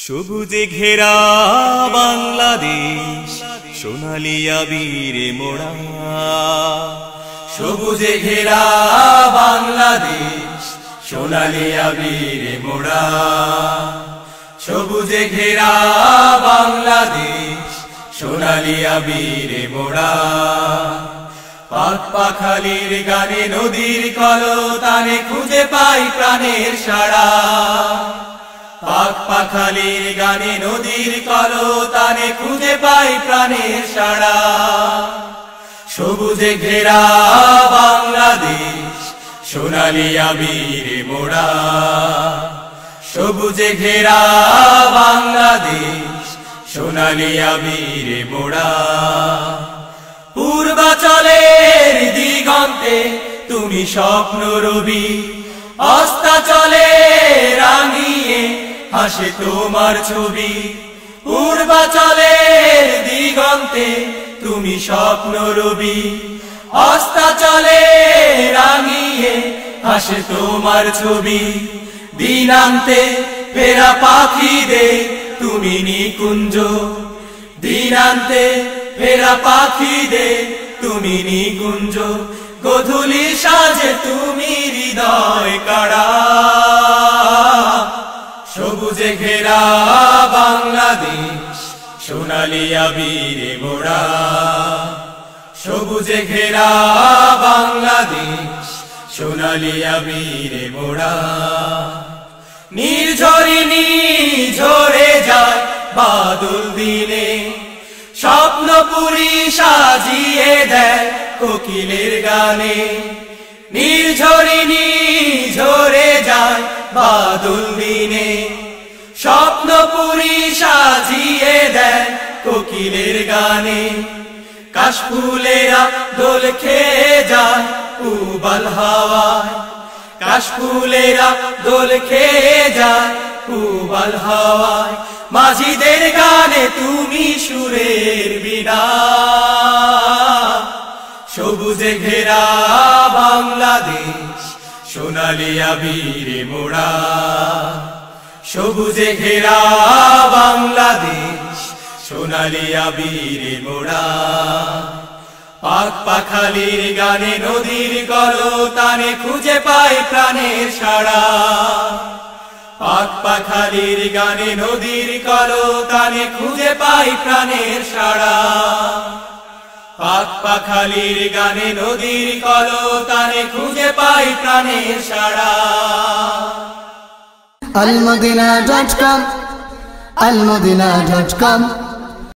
সবুজে ঘেরা বাংলাদেশ সোনালী আবিরে মোড়া। সবুজে ঘেরা বাংলাদেশ সোনালী আবিরে মোড়া। সবুজে ঘেরা বাংলাদেশ সোনালী আবিরে মোড়া। পাক পাখালির গানে নদীর কলতানে খুঁজে পাই প্রাণের সাড়া। পাক পাখালির গানে নদীর কলতানে খুঁজে পাই প্রাণের সাড়া। সবুজে ঘেরা বাংলাদেশ সোনালী আবিরে মোড়া। সবুজে ঘেরা বাংলাদেশ সোনালী আবিরে মোড়া। পূর্বাচলের দিগন্তে তুমি স্বপ্ন রবি, অস্তাচলে রাঙিয়ে হাসে তোমার ছবি। পূর্বাচলের দিগন্তে তুমি স্বপ্ন রবি, অস্তাচলে রাঙিয়ে হাসে তোমার ছবি। দিনান্তে ফেরা পাখিদের তুমি নিকুঞ্জ, দিনান্তে ফেরা পাখিদের তুমি নিকুঞ্জ। গোধূলি সাজে তুমি হৃদয় কাড়া। সবুজে ঘেরা বাংলাদেশ সোনালী আবিরে মোড়া। সবুজে ঘেরা বাংলাদেশ সোনালী আবিরে মোড়া। নির্ঝরিণী ঝরে যায় বাদল দিনে, স্বপ্নপুরী সাজিয়ে দেয় কোকিলের গানে। নির্ঝরিণী ঝরে যায় বাদল দিনে, স্বপ্নপুরী সাজিয়ে দেয় কোকিলের গানে। কাশফুলেরা দোল খেয়ে যায় উবাল হাওয়ায়, কাশফুলেরা দোল খেয়ে যায় উবাল হাওয়ায়। মাঝিদের গানে তুমি সুরের বীণা। সবুজে ঘেরা বাংলাদেশ সোনালী আবিরে মোড়া। সবুজে ঘেরা বাংলাদেশ সোনালী আবিরে মোড়া। পাক পাখালির গানে নদীর কলতানে খুঁজে পাই প্রাণের সাড়া। পাক পাখালির গানে নদীর কলতানে খুঁজে পাই প্রাণের সাড়া। পাক পাখালির গানে নদীর কলতানে খুঁজে পাই প্রাণের সাড়া। almadina.com